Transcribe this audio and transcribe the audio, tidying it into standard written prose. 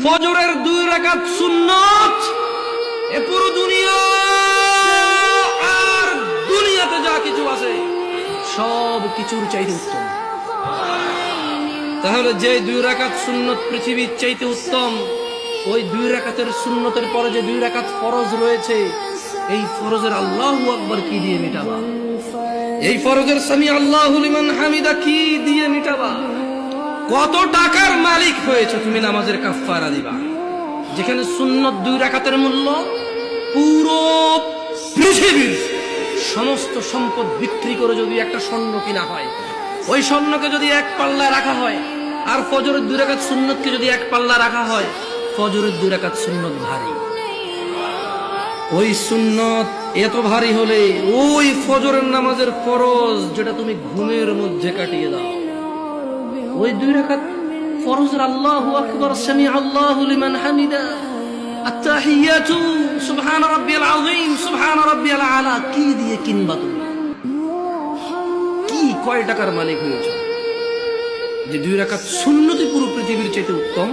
ফজরের 2 রাকাত সুন্নাত এ পুরো দুনিয়া আর দুনিয়াতে যা কিছু আছে সব কিছুর চাইতে উত্তম। তাহলে যে 2 রাকাত সুন্নত পৃথিবীর চাইতে উত্তম, ওই 2 রাকাতের সুন্নতের পরে যে 2 রাকাত ফরজ রয়েছে, এই ফরজের আল্লাহু আকবার কি দিয়ে মিটাবা? এই ফরজের সামি আল্লাহু লিমান হামিদা কি দিয়ে মিটাবা? কত টাকার মালিক হয়েছে তুমি নামাজের কাফারা দিবা? যেখানে সুন্নত 2 রাকাতের মূল্য পুরো পৃথিবীর সমস্ত সম্পদ বিক্রি করে যদি একটা স্বর্ণ কিনা হয়, ওই স্বর্ণকে যদি এক পাল্লা রাখা হয়, আর ফজরের 2 রাকাত সুন্নতকে যদি এক পাল্লা রাখা হয়, ফজরের 2 রাকাত সুন্নত ভারী। ওই সুন্নত এত ভারী হলে ওই ফজরের নামাজের ফরজ যেটা তুমি ঘুমের মধ্যে কাটিয়ে দাও, ওই 2 রাকাত ফরজের আল্লাহু আকবার, সামি আল্লাহু লিমান হামিদা, আত্তাহিয়াতু সুবহান রাব্বিয়াল আযীম, সুবহান রাব্বিয়াল আলা কি দিয়ে কিনবা? তুমি কি কয় টাকার মালিক হয়েছে যে 2 রাকাত সুন্নতই পুরো পৃথিবীর চাইতে উত্তম?